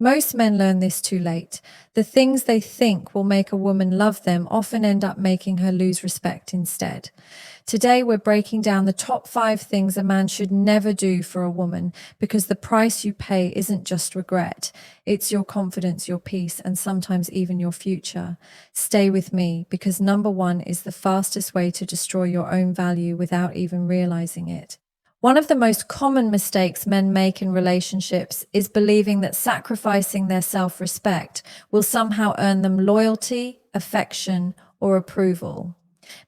Most men learn this too late. The things they think will make a woman love them often end up making her lose respect instead. Today, we're breaking down the top 5 things a man should never do for a woman, because the price you pay isn't just regret. It's your confidence, your peace, and sometimes even your future. Stay with me, because number 1 is the fastest way to destroy your own value without even realizing it. One of the most common mistakes men make in relationships is believing that sacrificing their self-respect will somehow earn them loyalty, affection, or approval.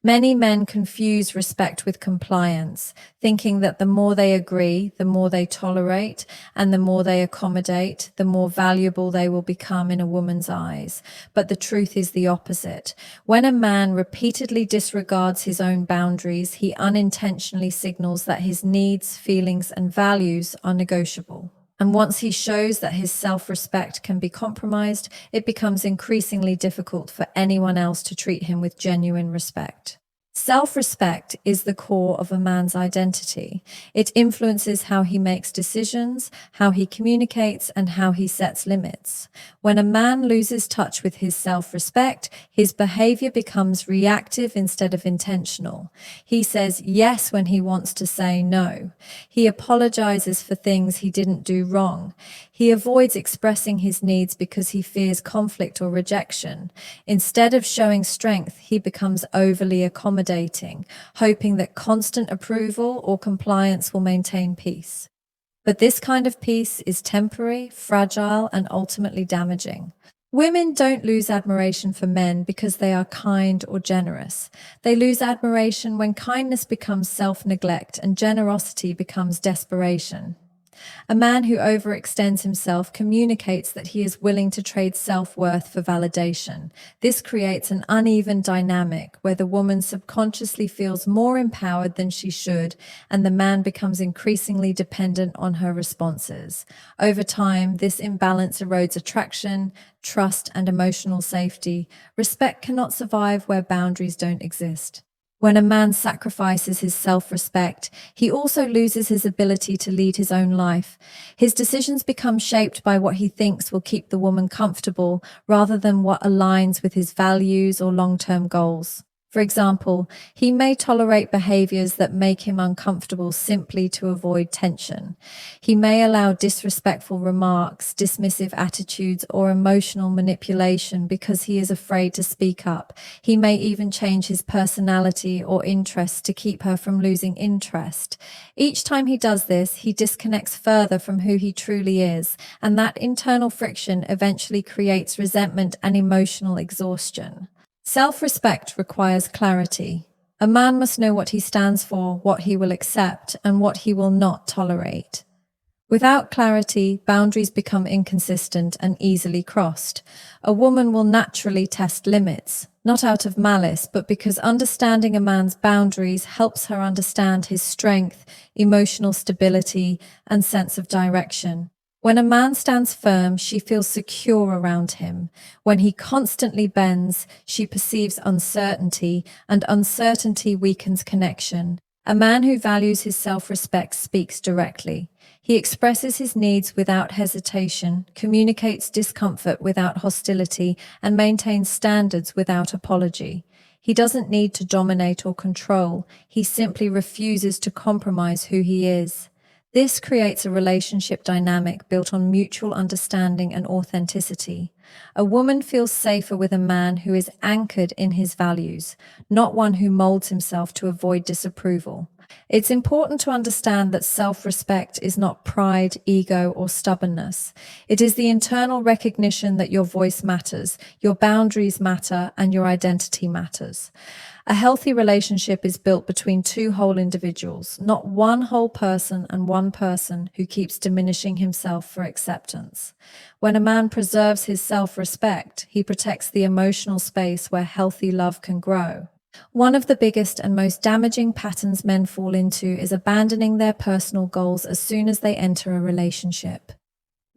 Many men confuse respect with compliance, thinking that the more they agree, the more they tolerate, and the more they accommodate, the more valuable they will become in a woman's eyes. But the truth is the opposite. When a man repeatedly disregards his own boundaries, he unintentionally signals that his needs, feelings, and values are negotiable. And once he shows that his self-respect can be compromised, it becomes increasingly difficult for anyone else to treat him with genuine respect. Self-respect is the core of a man's identity. It influences how he makes decisions, how he communicates, and how he sets limits. When a man loses touch with his self-respect, his behavior becomes reactive instead of intentional. He says yes when he wants to say no. He apologizes for things he didn't do wrong. He avoids expressing his needs because he fears conflict or rejection. Instead of showing strength, he becomes overly accommodating, hoping that constant approval or compliance will maintain peace. But this kind of peace is temporary, fragile, and ultimately damaging. Women don't lose admiration for men because they are kind or generous. They lose admiration when kindness becomes self-neglect and generosity becomes desperation. A man who overextends himself communicates that he is willing to trade self-worth for validation. This creates an uneven dynamic where the woman subconsciously feels more empowered than she should, and the man becomes increasingly dependent on her responses. Over time, this imbalance erodes attraction, trust, and emotional safety. Respect cannot survive where boundaries don't exist. When a man sacrifices his self-respect, he also loses his ability to lead his own life. His decisions become shaped by what he thinks will keep the woman comfortable rather than what aligns with his values or long-term goals. For example, he may tolerate behaviors that make him uncomfortable simply to avoid tension. He may allow disrespectful remarks, dismissive attitudes, or emotional manipulation because he is afraid to speak up. He may even change his personality or interests to keep her from losing interest. Each time he does this, he disconnects further from who he truly is, and that internal friction eventually creates resentment and emotional exhaustion. Self-respect requires clarity. A man must know what he stands for, what he will accept, and what he will not tolerate. Without clarity, boundaries become inconsistent and easily crossed. A woman will naturally test limits, not out of malice, but because understanding a man's boundaries helps her understand his strength, emotional stability, and sense of direction. When a man stands firm, she feels secure around him. When he constantly bends, she perceives uncertainty, and uncertainty weakens connection. A man who values his self-respect speaks directly. He expresses his needs without hesitation, communicates discomfort without hostility, and maintains standards without apology. He doesn't need to dominate or control. He simply refuses to compromise who he is. This creates a relationship dynamic built on mutual understanding and authenticity. A woman feels safer with a man who is anchored in his values, not one who molds himself to avoid disapproval. It's important to understand that self-respect is not pride, ego, or stubbornness. It is the internal recognition that your voice matters, your boundaries matter, and your identity matters. A healthy relationship is built between two whole individuals, not one whole person and one person who keeps diminishing himself for acceptance. When a man preserves his self-respect, he protects the emotional space where healthy love can grow. One of the biggest and most damaging patterns men fall into is abandoning their personal goals as soon as they enter a relationship.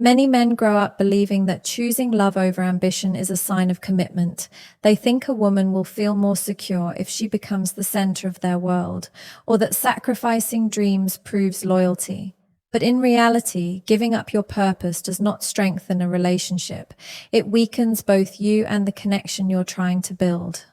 Many men grow up believing that choosing love over ambition is a sign of commitment. They think a woman will feel more secure if she becomes the center of their world, or that sacrificing dreams proves loyalty. But in reality, giving up your purpose does not strengthen a relationship. It weakens both you and the connection you're trying to build.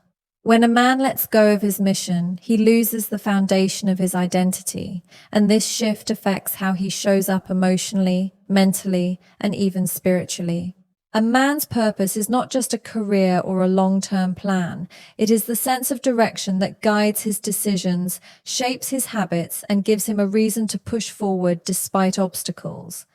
When a man lets go of his mission, he loses the foundation of his identity, and this shift affects how he shows up emotionally, mentally, and even spiritually. A man's purpose is not just a career or a long-term plan. It is the sense of direction that guides his decisions, shapes his habits, and gives him a reason to push forward despite obstacles.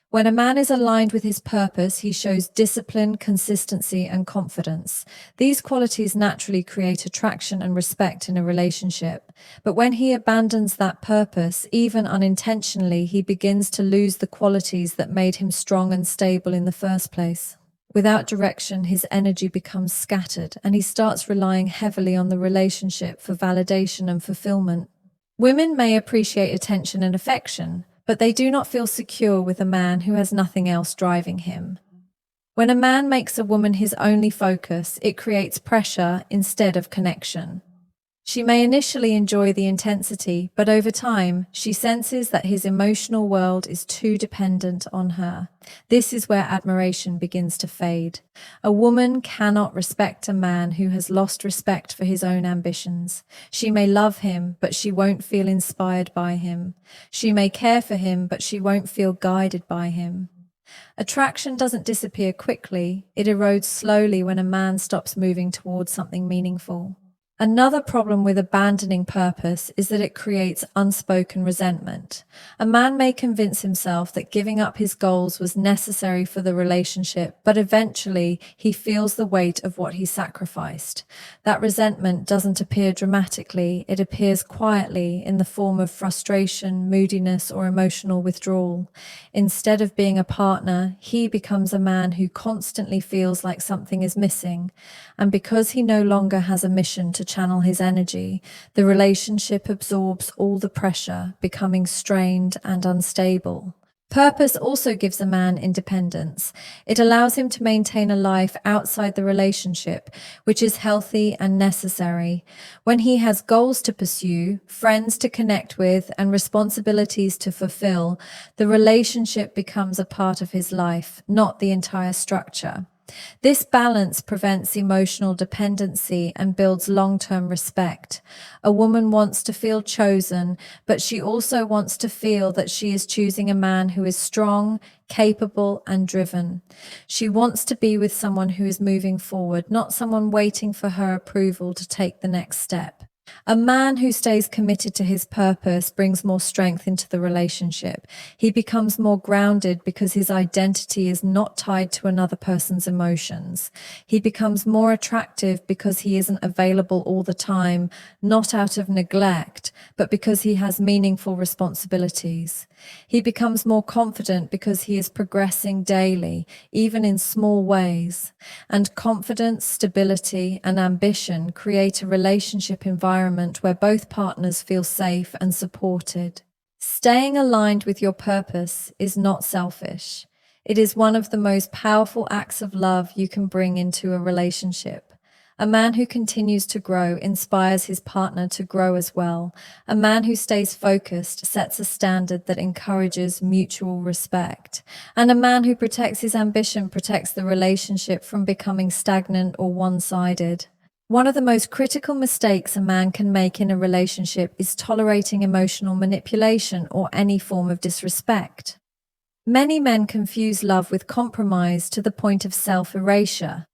When a man is aligned with his purpose, he shows discipline, consistency, and confidence. These qualities naturally create attraction and respect in a relationship. But when he abandons that purpose, even unintentionally, he begins to lose the qualities that made him strong and stable in the first place. Without direction, his energy becomes scattered, and he starts relying heavily on the relationship for validation and fulfillment. Women may appreciate attention and affection, but they do not feel secure with a man who has nothing else driving him. When a man makes a woman his only focus, it creates pressure instead of connection. She may initially enjoy the intensity, but over time, she senses that his emotional world is too dependent on her. This is where admiration begins to fade. A woman cannot respect a man who has lost respect for his own ambitions. She may love him, but she won't feel inspired by him. She may care for him, but she won't feel guided by him. Attraction doesn't disappear quickly. It erodes slowly when a man stops moving towards something meaningful. Another problem with abandoning purpose is that it creates unspoken resentment. A man may convince himself that giving up his goals was necessary for the relationship, but eventually he feels the weight of what he sacrificed. That resentment doesn't appear dramatically, it appears quietly in the form of frustration, moodiness, or emotional withdrawal. Instead of being a partner, he becomes a man who constantly feels like something is missing. And because he no longer has a mission to channel his energy, the relationship absorbs all the pressure, becoming strained and unstable. Purpose also gives a man independence. It allows him to maintain a life outside the relationship, which is healthy and necessary. When he has goals to pursue, friends to connect with, and responsibilities to fulfill, the relationship becomes a part of his life, not the entire structure. This balance prevents emotional dependency and builds long-term respect. A woman wants to feel chosen, but she also wants to feel that she is choosing a man who is strong, capable, and driven. She wants to be with someone who is moving forward, not someone waiting for her approval to take the next step. A man who stays committed to his purpose brings more strength into the relationship. He becomes more grounded because his identity is not tied to another person's emotions. He becomes more attractive because he isn't available all the time, not out of neglect, but because he has meaningful responsibilities. He becomes more confident because he is progressing daily, even in small ways. And confidence, stability, and ambition create a relationship environment where both partners feel safe and supported. Staying aligned with your purpose is not selfish. It is one of the most powerful acts of love you can bring into a relationship. A man who continues to grow inspires his partner to grow as well. A man who stays focused sets a standard that encourages mutual respect. And a man who protects his ambition protects the relationship from becoming stagnant or one-sided. One of the most critical mistakes a man can make in a relationship is tolerating emotional manipulation or any form of disrespect. Many men confuse love with compromise to the point of self-erasure.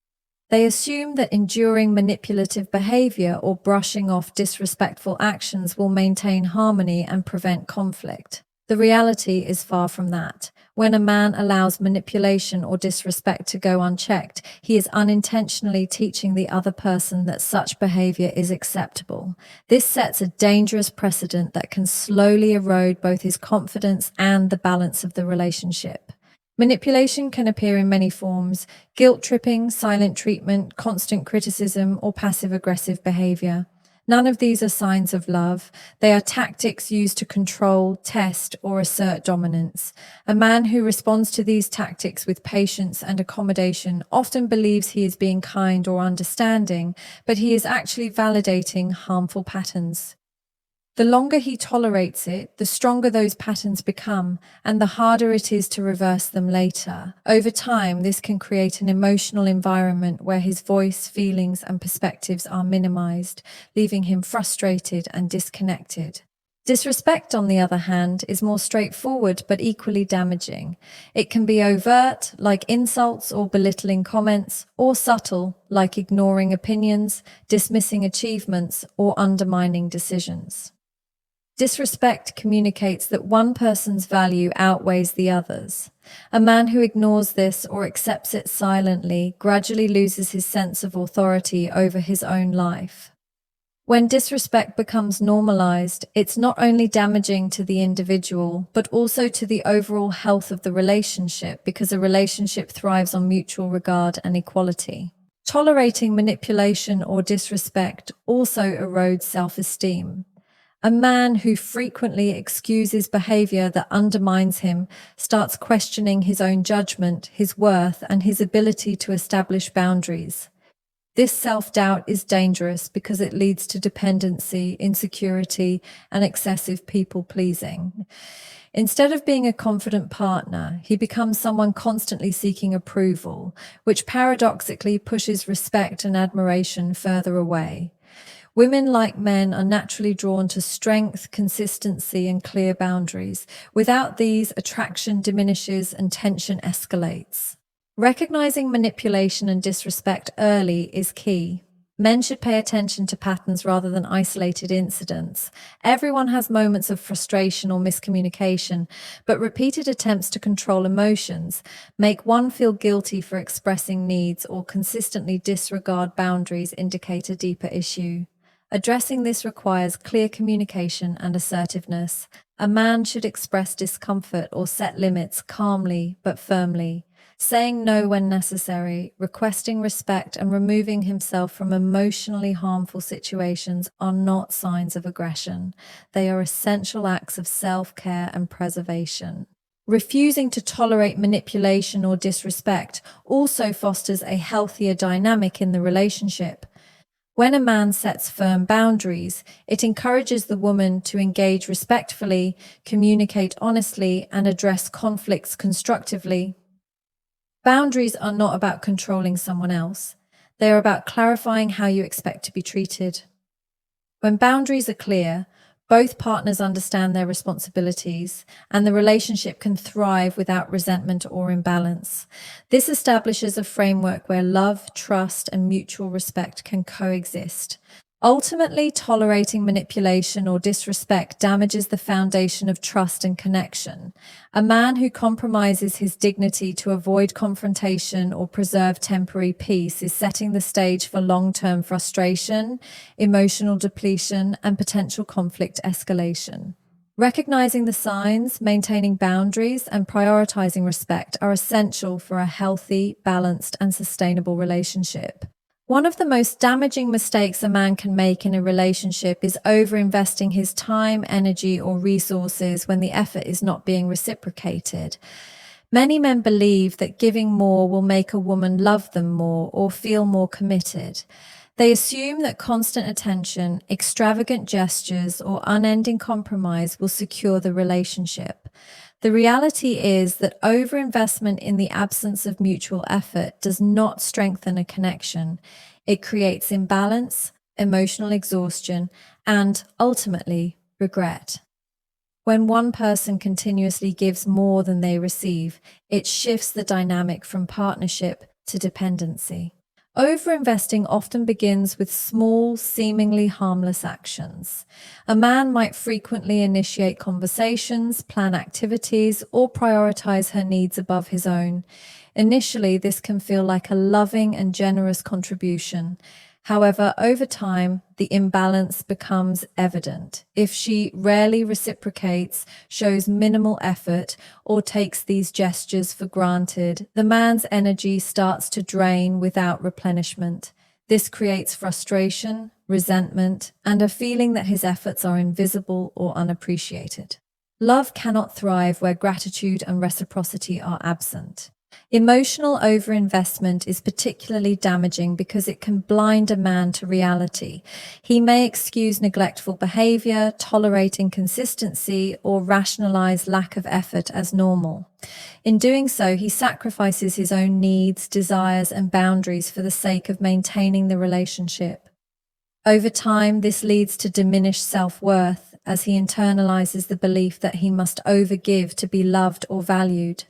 They assume that enduring manipulative behavior or brushing off disrespectful actions will maintain harmony and prevent conflict. The reality is far from that. When a man allows manipulation or disrespect to go unchecked, he is unintentionally teaching the other person that such behavior is acceptable. This sets a dangerous precedent that can slowly erode both his confidence and the balance of the relationship. Manipulation can appear in many forms: guilt-tripping, silent treatment, constant criticism, or passive-aggressive behavior. None of these are signs of love. They are tactics used to control, test, or assert dominance. A man who responds to these tactics with patience and accommodation often believes he is being kind or understanding, but he is actually validating harmful patterns. The longer he tolerates it, the stronger those patterns become, and the harder it is to reverse them later. Over time, this can create an emotional environment where his voice, feelings, and perspectives are minimized, leaving him frustrated and disconnected. Disrespect, on the other hand, is more straightforward but equally damaging. It can be overt, like insults or belittling comments, or subtle, like ignoring opinions, dismissing achievements, or undermining decisions. Disrespect communicates that one person's value outweighs the other's. A man who ignores this or accepts it silently gradually loses his sense of authority over his own life. When disrespect becomes normalized, it's not only damaging to the individual, but also to the overall health of the relationship, because a relationship thrives on mutual regard and equality. Tolerating manipulation or disrespect also erodes self-esteem. A man who frequently excuses behavior that undermines him starts questioning his own judgment, his worth, and his ability to establish boundaries. This self-doubt is dangerous because it leads to dependency, insecurity, and excessive people-pleasing. Instead of being a confident partner, he becomes someone constantly seeking approval, which paradoxically pushes respect and admiration further away. Women, like men, are naturally drawn to strength, consistency, and clear boundaries. Without these, attraction diminishes and tension escalates. Recognizing manipulation and disrespect early is key. Men should pay attention to patterns rather than isolated incidents. Everyone has moments of frustration or miscommunication, but repeated attempts to control emotions, make one feel guilty for expressing needs, or consistently disregard boundaries indicate a deeper issue. Addressing this requires clear communication and assertiveness. A man should express discomfort or set limits calmly but firmly. Saying no when necessary, requesting respect, and removing himself from emotionally harmful situations are not signs of aggression. They are essential acts of self-care and preservation. Refusing to tolerate manipulation or disrespect also fosters a healthier dynamic in the relationship. When a man sets firm boundaries, it encourages the woman to engage respectfully, communicate honestly, and address conflicts constructively. Boundaries are not about controlling someone else. They are about clarifying how you expect to be treated. When boundaries are clear, both partners understand their responsibilities, and the relationship can thrive without resentment or imbalance. This establishes a framework where love, trust, and mutual respect can coexist. Ultimately, tolerating manipulation or disrespect damages the foundation of trust and connection. A man who compromises his dignity to avoid confrontation or preserve temporary peace is setting the stage for long-term frustration, emotional depletion, and potential conflict escalation. Recognizing the signs, maintaining boundaries, and prioritizing respect are essential for a healthy, balanced, and sustainable relationship. One of the most damaging mistakes a man can make in a relationship is overinvesting his time, energy, or resources when the effort is not being reciprocated. Many men believe that giving more will make a woman love them more or feel more committed. They assume that constant attention, extravagant gestures, or unending compromise will secure the relationship. The reality is that overinvestment in the absence of mutual effort does not strengthen a connection. It creates imbalance, emotional exhaustion, and, ultimately, regret. When one person continuously gives more than they receive, it shifts the dynamic from partnership to dependency. Overinvesting often begins with small, seemingly harmless actions. A man might frequently initiate conversations, plan activities, or prioritize her needs above his own. Initially, this can feel like a loving and generous contribution. However, over time, the imbalance becomes evident. If she rarely reciprocates, shows minimal effort, or takes these gestures for granted, the man's energy starts to drain without replenishment. This creates frustration, resentment, and a feeling that his efforts are invisible or unappreciated. Love cannot thrive where gratitude and reciprocity are absent. Emotional overinvestment is particularly damaging because it can blind a man to reality. He may excuse neglectful behavior, tolerate inconsistency, or rationalize lack of effort as normal. In doing so, he sacrifices his own needs, desires, and boundaries for the sake of maintaining the relationship. Over time, this leads to diminished self-worth as he internalizes the belief that he must overgive to be loved or valued.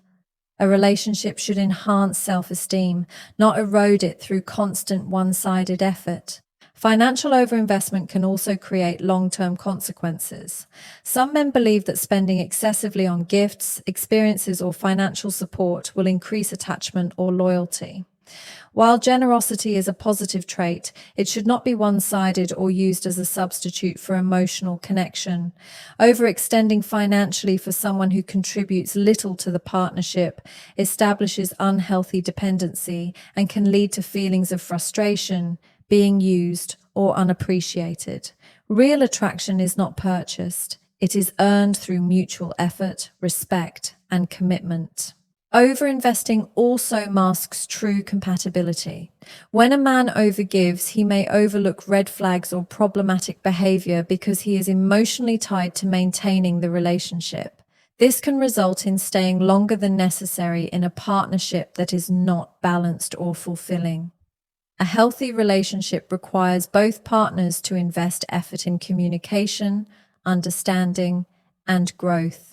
A relationship should enhance self-esteem, not erode it through constant one-sided effort. Financial overinvestment can also create long-term consequences. Some men believe that spending excessively on gifts, experiences, or financial support will increase attachment or loyalty. While generosity is a positive trait, it should not be one-sided or used as a substitute for emotional connection. Overextending financially for someone who contributes little to the partnership establishes unhealthy dependency and can lead to feelings of frustration, being used, or unappreciated. Real attraction is not purchased. It is earned through mutual effort, respect, and commitment. Overinvesting also masks true compatibility. When a man overgives, he may overlook red flags or problematic behavior because he is emotionally tied to maintaining the relationship. This can result in staying longer than necessary in a partnership that is not balanced or fulfilling. A healthy relationship requires both partners to invest effort in communication, understanding, and growth.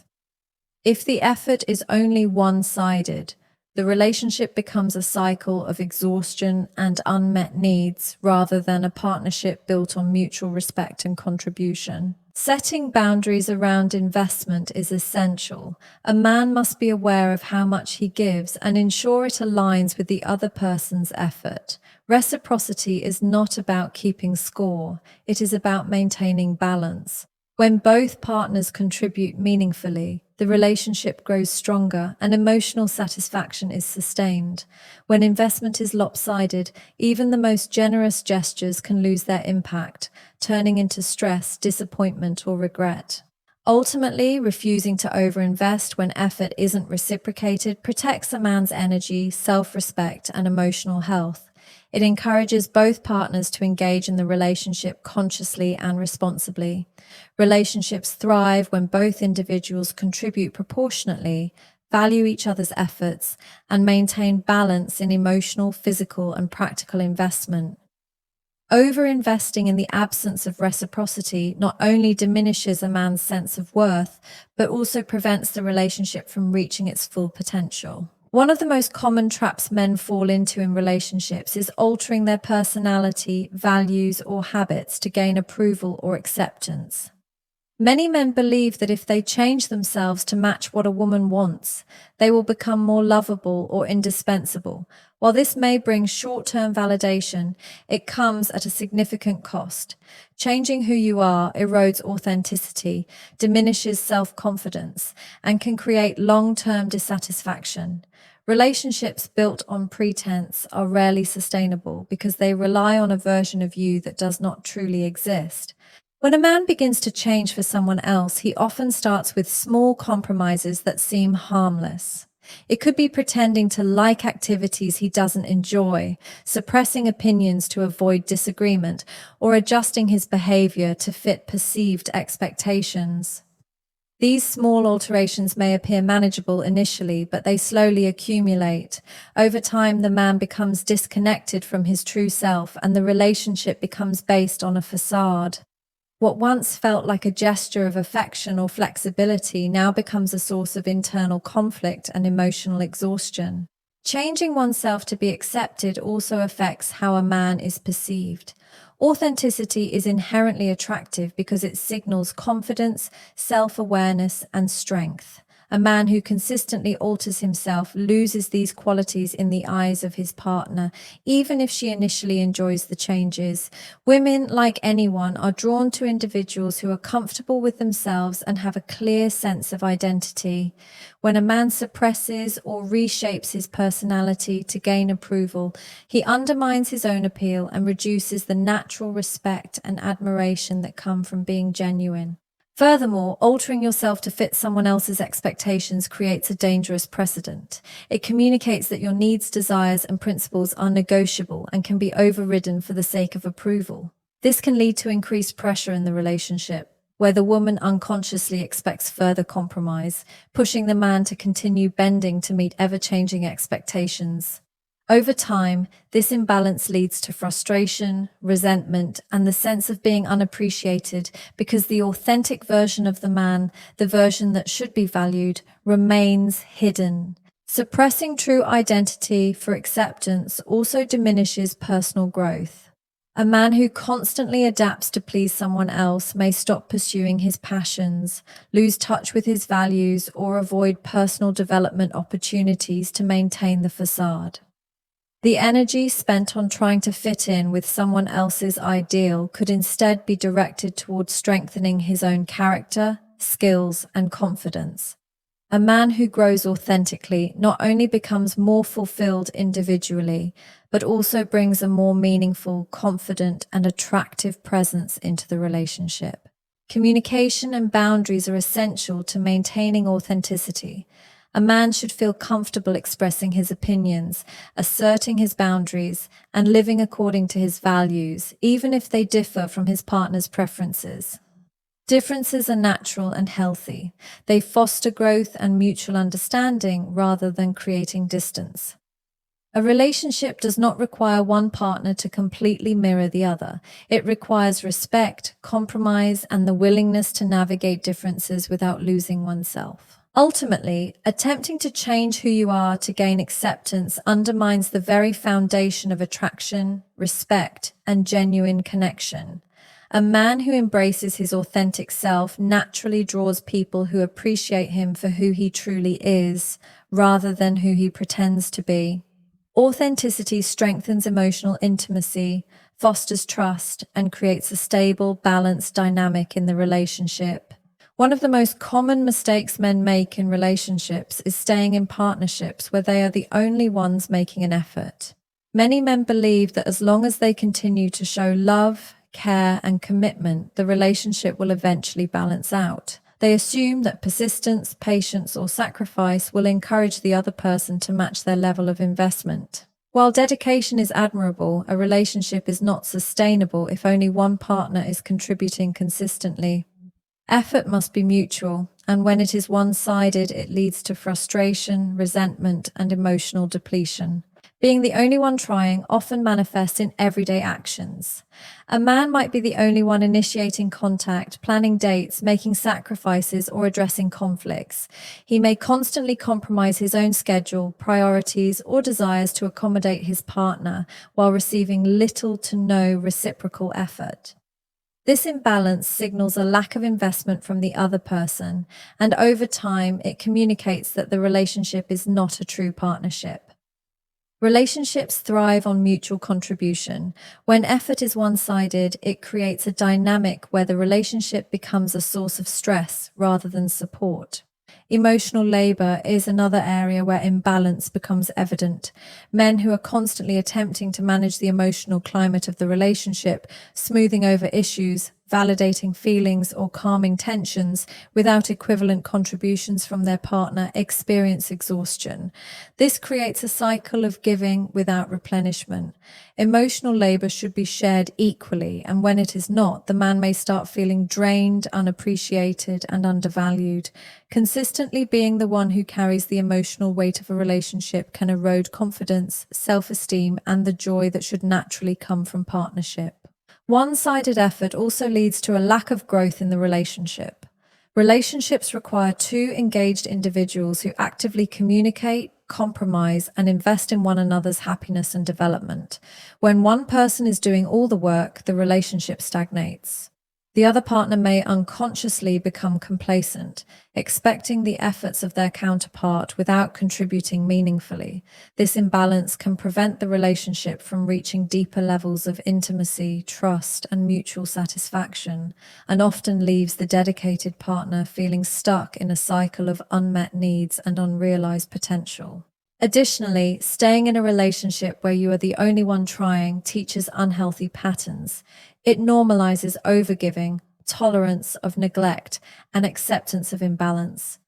If the effort is only one-sided, the relationship becomes a cycle of exhaustion and unmet needs rather than a partnership built on mutual respect and contribution. Setting boundaries around investment is essential. A man must be aware of how much he gives and ensure it aligns with the other person's effort. Reciprocity is not about keeping score, it is about maintaining balance. When both partners contribute meaningfully, the relationship grows stronger and emotional satisfaction is sustained. When investment is lopsided, even the most generous gestures can lose their impact, turning into stress, disappointment, or regret. Ultimately, refusing to overinvest when effort isn't reciprocated protects a man's energy, self-respect, and emotional health. It encourages both partners to engage in the relationship consciously and responsibly. Relationships thrive when both individuals contribute proportionately, value each other's efforts, and maintain balance in emotional, physical, and practical investment. Overinvesting in the absence of reciprocity not only diminishes a man's sense of worth, but also prevents the relationship from reaching its full potential. One of the most common traps men fall into in relationships is altering their personality, values, or habits to gain approval or acceptance. Many men believe that if they change themselves to match what a woman wants, they will become more lovable or indispensable. While this may bring short-term validation, it comes at a significant cost. Changing who you are erodes authenticity, diminishes self-confidence, and can create long-term dissatisfaction. Relationships built on pretense are rarely sustainable because they rely on a version of you that does not truly exist. When a man begins to change for someone else, he often starts with small compromises that seem harmless. It could be pretending to like activities he doesn't enjoy, suppressing opinions to avoid disagreement, or adjusting his behavior to fit perceived expectations. These small alterations may appear manageable initially, but they slowly accumulate. Over time, the man becomes disconnected from his true self, and the relationship becomes based on a facade. What once felt like a gesture of affection or flexibility now becomes a source of internal conflict and emotional exhaustion. Changing oneself to be accepted also affects how a man is perceived. Authenticity is inherently attractive because it signals confidence, self-awareness, and strength. A man who consistently alters himself loses these qualities in the eyes of his partner, even if she initially enjoys the changes. Women, like anyone, are drawn to individuals who are comfortable with themselves and have a clear sense of identity. When a man suppresses or reshapes his personality to gain approval, he undermines his own appeal and reduces the natural respect and admiration that come from being genuine. Furthermore, altering yourself to fit someone else's expectations creates a dangerous precedent. It communicates that your needs, desires, and principles are negotiable and can be overridden for the sake of approval. This can lead to increased pressure in the relationship, where the woman unconsciously expects further compromise, pushing the man to continue bending to meet ever-changing expectations. Over time, this imbalance leads to frustration, resentment, and the sense of being unappreciated because the authentic version of the man, the version that should be valued, remains hidden. Suppressing true identity for acceptance also diminishes personal growth. A man who constantly adapts to please someone else may stop pursuing his passions, lose touch with his values, or avoid personal development opportunities to maintain the facade. The energy spent on trying to fit in with someone else's ideal could instead be directed towards strengthening his own character, skills, and confidence. A man who grows authentically not only becomes more fulfilled individually, but also brings a more meaningful, confident, and attractive presence into the relationship. Communication and boundaries are essential to maintaining authenticity. A man should feel comfortable expressing his opinions, asserting his boundaries, and living according to his values, even if they differ from his partner's preferences. Differences are natural and healthy. They foster growth and mutual understanding rather than creating distance. A relationship does not require one partner to completely mirror the other. It requires respect, compromise, and the willingness to navigate differences without losing oneself. Ultimately, attempting to change who you are to gain acceptance undermines the very foundation of attraction, respect, and genuine connection. A man who embraces his authentic self naturally draws people who appreciate him for who he truly is, rather than who he pretends to be. Authenticity strengthens emotional intimacy, fosters trust, and creates a stable, balanced dynamic in the relationship. One of the most common mistakes men make in relationships is staying in partnerships where they are the only ones making an effort. Many men believe that as long as they continue to show love, care, and commitment, the relationship will eventually balance out. They assume that persistence, patience, or sacrifice will encourage the other person to match their level of investment. While dedication is admirable, a relationship is not sustainable if only one partner is contributing consistently. Effort must be mutual, and when it is one-sided, it leads to frustration, resentment, and emotional depletion. Being the only one trying often manifests in everyday actions. A man might be the only one initiating contact, planning dates, making sacrifices, or addressing conflicts. He may constantly compromise his own schedule, priorities, or desires to accommodate his partner while receiving little to no reciprocal effort. This imbalance signals a lack of investment from the other person, and over time, it communicates that the relationship is not a true partnership. Relationships thrive on mutual contribution. When effort is one-sided, it creates a dynamic where the relationship becomes a source of stress rather than support. Emotional labor is another area where imbalance becomes evident. Men who are constantly attempting to manage the emotional climate of the relationship, smoothing over issues, validating feelings, or calming tensions without equivalent contributions from their partner experience exhaustion. This creates a cycle of giving without replenishment. Emotional labor should be shared equally, and when it is not, the man may start feeling drained, unappreciated, and undervalued. Consistently being the one who carries the emotional weight of a relationship can erode confidence, self-esteem, and the joy that should naturally come from partnership. One-sided effort also leads to a lack of growth in the relationship. Relationships require two engaged individuals who actively communicate, compromise, and invest in one another's happiness and development. When one person is doing all the work, the relationship stagnates. The other partner may unconsciously become complacent, expecting the efforts of their counterpart without contributing meaningfully. This imbalance can prevent the relationship from reaching deeper levels of intimacy, trust, and mutual satisfaction, and often leaves the dedicated partner feeling stuck in a cycle of unmet needs and unrealized potential. Additionally, staying in a relationship where you are the only one trying teaches unhealthy patterns. It normalizes overgiving, tolerance of neglect, and acceptance of imbalance.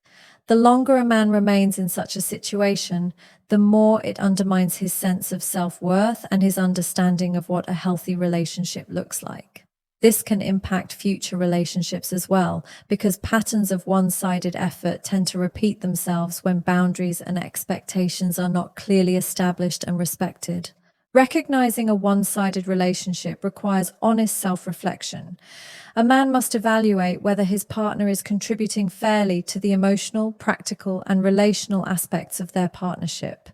The longer a man remains in such a situation, the more it undermines his sense of self-worth and his understanding of what a healthy relationship looks like. This can impact future relationships as well, because patterns of one-sided effort tend to repeat themselves when boundaries and expectations are not clearly established and respected. Recognizing a one-sided relationship requires honest self-reflection. A man must evaluate whether his partner is contributing fairly to the emotional, practical, and relational aspects of their partnership.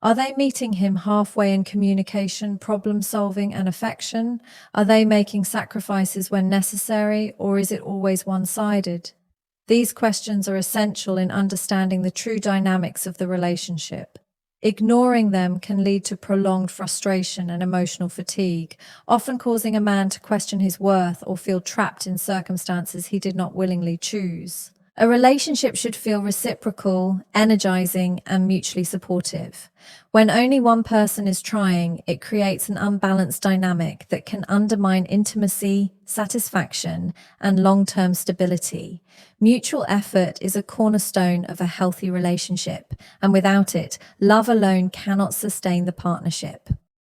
Are they meeting him halfway in communication, problem solving, and affection? Are they making sacrifices when necessary, or is it always one-sided? These questions are essential in understanding the true dynamics of the relationship. Ignoring them can lead to prolonged frustration and emotional fatigue, often causing a man to question his worth or feel trapped in circumstances he did not willingly choose. A relationship should feel reciprocal, energizing, and mutually supportive. When only one person is trying, it creates an unbalanced dynamic that can undermine intimacy, satisfaction, and long-term stability. Mutual effort is a cornerstone of a healthy relationship, and without it, love alone cannot sustain the partnership.